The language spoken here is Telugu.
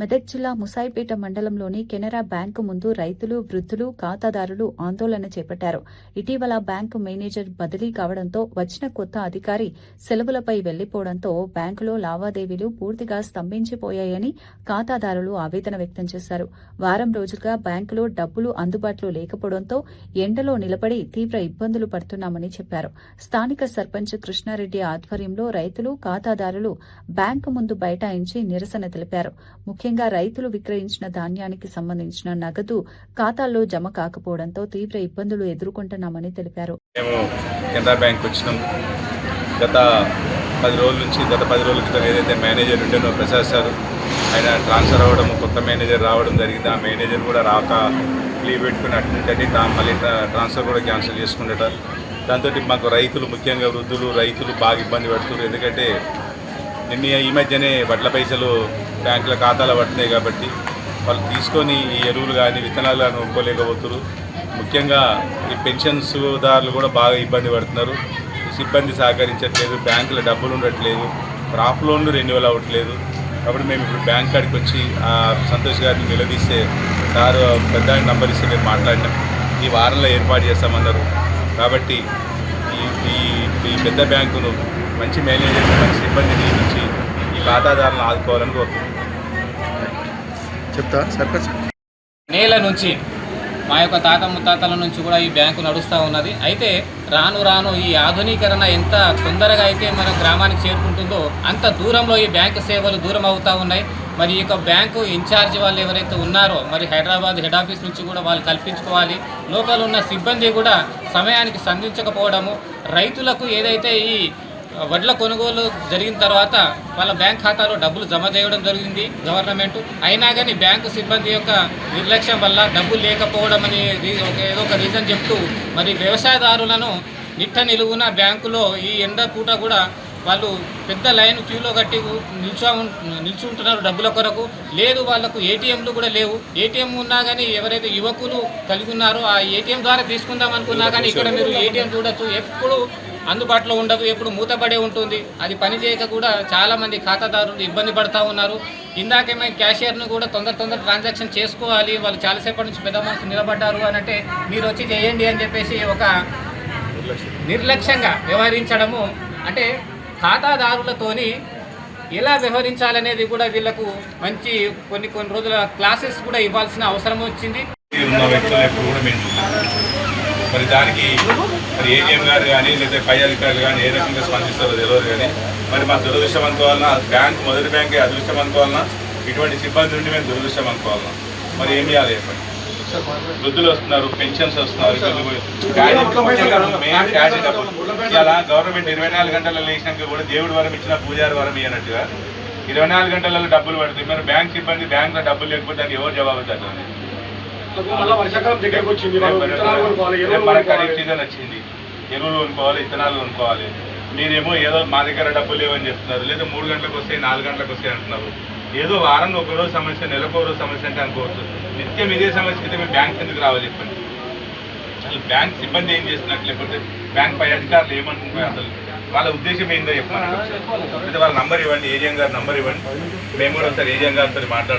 మెదక్ జిల్లా ముసాయిపేట మండలంలోని కెనరా బ్యాంకు ముందు రైతులు, వృద్ధులు, ఖాతాదారులు ఆందోళన చేపట్టారు. ఇటీవల బ్యాంకు మేనేజర్ బదిలీ కావడంతో వచ్చిన కొత్త అధికారి సెలవులపై వెళ్లిపోవడంతో బ్యాంకులో లావాదేవీలు పూర్తిగా స్తంభించిపోయాయని ఖాతాదారులు ఆవేదన వ్యక్తం చేశారు. వారం రోజులుగా బ్యాంకులో డబ్బులు అందుబాటులో లేకపోవడంతో ఎండలో నిలబడి తీవ్ర ఇబ్బందులు పడుతున్నామని చెప్పారు. స్థానిక సర్పంచ్ కృష్ణారెడ్డి ఆధ్వర్యంలో రైతులు, ఖాతాదారులు బ్యాంకు ముందు బైఠాయించి నిరసన తెలిపారు. ముఖ్యంగా రైతులు విక్రయించిన ధాన్యానికి సంబంధించిన నగదు ఖాతాల్లో జమ కాకపోవడంతో తీవ్ర ఇబ్బందులు ఎదుర్కొంటున్నామని తెలిపారు. మేము కెనరా బ్యాంక్ వచ్చినాం. గత 10 రోజుల క్రితం ఏదైతే మేనేజర్ ఉండేనో ప్రసాద్ సార్, ఆయన ట్రాన్స్ఫర్ అవ్వడం, కొత్త మేనేజర్ రావడం జరిగింది. ఆ మేనేజర్ కూడా రాక లీవ్ పెట్టుకుని అట్నుంచి మళ్ళీ ట్రాన్స్ఫర్ కూడా క్యాన్సిల్ చేసుకునేట. దాంతో మాకు రైతులు, ముఖ్యంగా వృద్ధులు, రైతులు బాగా ఇబ్బంది పడుతున్నారు. ఎందుకంటే ఈ మధ్యనే వడ్ల పైసలు బ్యాంకుల ఖాతాలో పడుతున్నాయి కాబట్టి వాళ్ళు తీసుకొని ఈ ఎరువులు కానీ విత్తనాలు కానీ ఒప్పుకోలేకపోతున్నారు. ముఖ్యంగా ఈ పెన్షన్స్దారులు కూడా బాగా ఇబ్బంది పడుతున్నారు. సిబ్బంది సహకరించట్లేదు, బ్యాంకులో డబ్బులు ఉండట్లేదు, క్రాప్ లోన్లు రెన్యువల్ అవ్వట్లేదు. కాబట్టి మేము ఇప్పుడు బ్యాంక్ కాడికి వచ్చి సంతోష్ గారిని నిలదీస్తే సార్ పెద్ద నంబర్ ఇస్తే మేము మాట్లాడినాం, ఈ వారంలో ఏర్పాటు చేస్తామన్నారు. కాబట్టి ఈ పెద్ద బ్యాంకును మంచి మేనేజర్, మంచి సిబ్బంది నియమించి ఈ ఖాతాదారులను ఆదుకోవాలని కోరుతున్నాం. చెప్తా సర్పంచ్. నేల నుంచి మా యొక్క తాత ముత్తాతల నుంచి కూడా ఈ బ్యాంకు నడుస్తూ ఉన్నది. అయితే రాను రాను ఈ ఆధునీకరణ ఎంత తొందరగా అయితే మన గ్రామానికి చేరుకుంటుందో అంత దూరంలో ఈ బ్యాంకు సేవలు దూరం అవుతూ ఉన్నాయి. మరి ఈ యొక్క బ్యాంకు ఇన్ఛార్జ్ వాళ్ళు ఎవరైతే ఉన్నారో మరి హైదరాబాద్ హెడ్ ఆఫీస్ నుంచి కూడా వాళ్ళు కల్పించుకోవాలి. లోకల్ ఉన్న సిబ్బంది కూడా సమయానికి స్పందించకపోవడము, రైతులకు ఏదైతే ఈ వడ్ల కొనుగోలు జరిగిన తర్వాత వాళ్ళ బ్యాంక్ ఖాతాలో డబ్బులు జమ చేయడం జరిగింది గవర్నమెంట్. అయినా కానీ బ్యాంకు సిబ్బంది యొక్క నిర్లక్ష్యం వల్ల డబ్బులు లేకపోవడం అని ఏదో ఒక రీజన్ చెప్తూ మరి వ్యవసాయదారులను నిలువున బ్యాంకులో ఈ ఎండ పూట కూడా వాళ్ళు పెద్ద లైన్ క్యూలో కట్టి నిల్చుంటున్నారు డబ్బుల కొరకు. లేదు, వాళ్ళకు ఏటీఎంలు కూడా లేవు. ఏటీఎం ఉన్నా కానీ ఎవరైతే యువకులు కలిగి ఉన్నారో ఆ ఏటీఎం ద్వారా తీసుకుందాం అనుకున్నా కానీ ఇక్కడ మీరు ఏటీఎం చూడొచ్చు, ఎప్పుడు అందుబాటులో ఉండదు, ఎప్పుడు మూతపడే ఉంటుంది. అది పనిచేయక కూడా చాలామంది ఖాతాదారులు ఇబ్బంది పడుతూ ఉన్నారు. ఇందాకేమో క్యాషియర్ను కూడా తొందర ట్రాన్సాక్షన్ చేసుకోవాలి, వాళ్ళు చాలాసేపటి నుంచి పెద్ద మనసు నిలబడ్డారు అని అంటే మీరు వచ్చి చేయండి అని చెప్పేసి ఒక నిర్లక్ష్యంగా వ్యవహరించడము. అంటే ఖాతాదారులతోని ఎలా వ్యవహరించాలనేది కూడా వీళ్లకు మంచి కొన్ని రోజుల క్లాసెస్ కూడా ఇవ్వాల్సిన అవసరం వచ్చింది. మరి దానికి మరి ఏటీఎం గారు కానీ లేదా పై అధికారులు కానీ ఏ రకంగా స్పందిస్తారో తెలియదు. కానీ మరి మా దురదృష్టం అనుకోవాలన్నా, బ్యాంక్ మొదటి బ్యాంకే అదృష్టం అనుకోవాలన్నా, ఇటువంటి సిబ్బంది నుండి మేము దురదృష్టం అనుకోవాలన్నా. మరి ఏం చేయాలి చెప్పండి? వృద్ధులు వస్తున్నారు, పెన్షన్స్ వస్తున్నారు, ఇలా గవర్నమెంట్ 24 గంటలలో లేచినాక కూడా దేవుడు వరం ఇచ్చిన పూజారి వరం ఇవ్వనట్టుగా 24 గంటలలో డబ్బులు పడుతుంది. మరి బ్యాంక్ సిబ్బంది బ్యాంకులో డబ్బులు లేకపోతే దానికి ఎవరు జవాబు తగ్గండి? మనకు సీజన్ వచ్చింది, ఎరువులు కొనుక్కోవాలి, విత్తనాలు కొనుక్కోవాలి. మీరేమో ఏదో మా దగ్గర డబ్బులు లేవని చెప్తున్నారు, లేదా 3 గంటలకు వస్తాయి, 4 గంటలకు వస్తాయి అంటున్నారు. ఏదో వారంలో ఒకరోజు సమస్య, నెలకు రోజు సమస్య అంటే అనుకోవచ్చు. నిత్యం ఇదే సమస్య అయితే మేము బ్యాంక్ ఎందుకు రావాలి చెప్పండి? అసలు బ్యాంక్ సిబ్బంది ఏం చేస్తున్నట్టు, లేకపోతే బ్యాంక్ పై అధికారులు ఏమంటున్నారు, అసలు వాళ్ళ ఉద్దేశం ఏందో చెప్పండి. అయితే వాళ్ళ నంబర్ ఇవ్వండి, ఏజెం గారు నంబర్ ఇవ్వండి, మేము కూడా ఒకసారి ఏజెం గారితో మాట్లాడుతున్నాం.